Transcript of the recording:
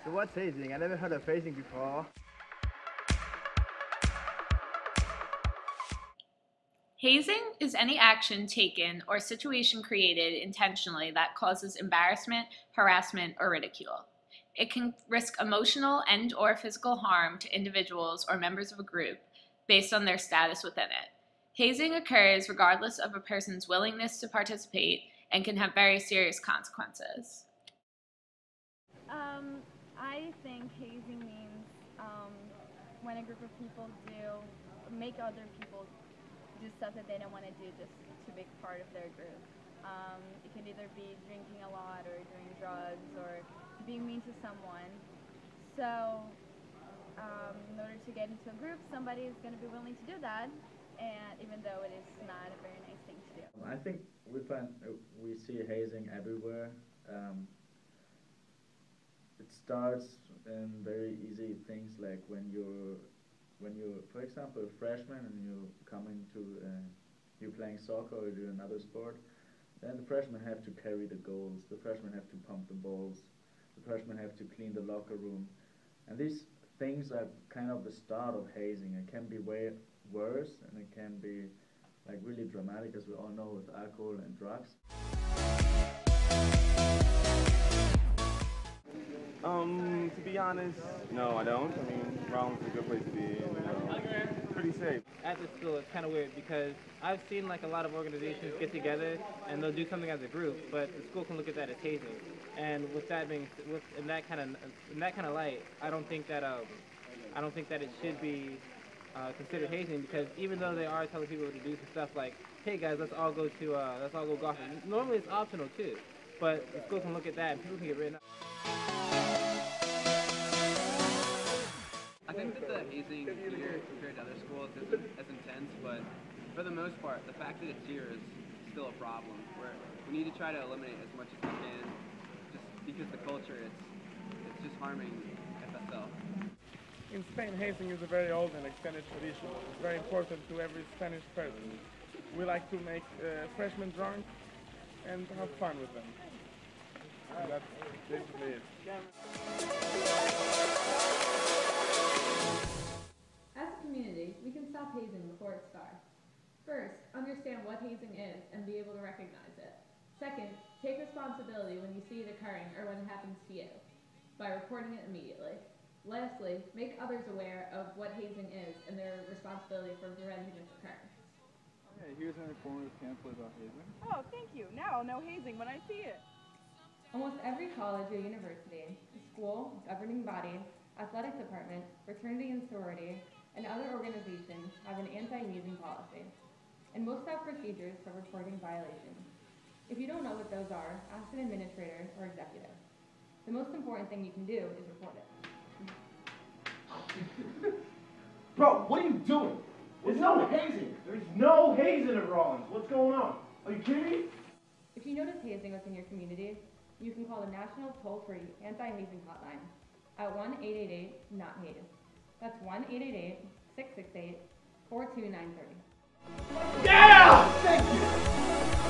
So what's hazing? I never heard of hazing before. Hazing is any action taken or situation created intentionally that causes embarrassment, harassment, or ridicule. It can risk emotional and/or physical harm to individuals or members of a group based on their status within it. Hazing occurs regardless of a person's willingness to participate and can have very serious consequences. I think hazing means when a group of people make other people do stuff that they don't want to do just to be part of their group. It can either be drinking a lot or doing drugs or being mean to someone. So in order to get into a group, somebody is going to be willing to do that, and even though it is not a very nice thing to do. I think we see hazing everywhere. It starts in very easy things like when you're, for example, a freshman and you're playing soccer or do another sport, then the freshmen have to carry the goals, the freshmen have to pump the balls, the freshmen have to clean the locker room, and these things are kind of the start of hazing. It can be way worse, and it can be like really dramatic, as we all know, with alcohol and drugs. To be honest, no, I don't. I mean, Rollins is a good place to be, and pretty safe. At the school, it's kind of weird because I've seen like a lot of organizations get together and they'll do something as a group, but the school can look at that as hazing. And with that being, in that kind of light, I don't think that it should be considered hazing, because even though they are telling people to do some stuff like, hey guys, let's all go golfing. Normally it's optional too, but the school can look at that and people can get written up. I think that the hazing here compared to other schools isn't as intense, but for the most part, the fact that it's here is still a problem. Where we need to try to eliminate as much as we can, just because the culture, it's just harming FSL. In Spain, hazing is a very old and extended tradition. It's very important to every Spanish person. We like to make freshmen drunk and have fun with them. And that's basically it. As a community, we can stop hazing before it starts. First, understand what hazing is and be able to recognize it. Second, take responsibility when you see it occurring or when it happens to you, by reporting it immediately. Lastly, make others aware of what hazing is and their responsibility for preventing its occurrence. Okay, here's an informative pamphlet about hazing. Oh, thank you. Now I'll know hazing when I see it. Almost every college or university, school, governing body, athletic department, fraternity and sorority, and other organizations have an anti-hazing policy, and most have procedures for reporting violations. If you don't know what those are, ask an administrator or executive. The most important thing you can do is report it. Bro, what are you doing? There's no hazing. There's no hazing at Rollins. What's going on? Are you kidding me? If you notice hazing within your community, you can call the National Toll-Free Anti-Hazing Hotline at 1-888-NOT-HAZE. That's 1-888-668-4293. Yeah! Thank you!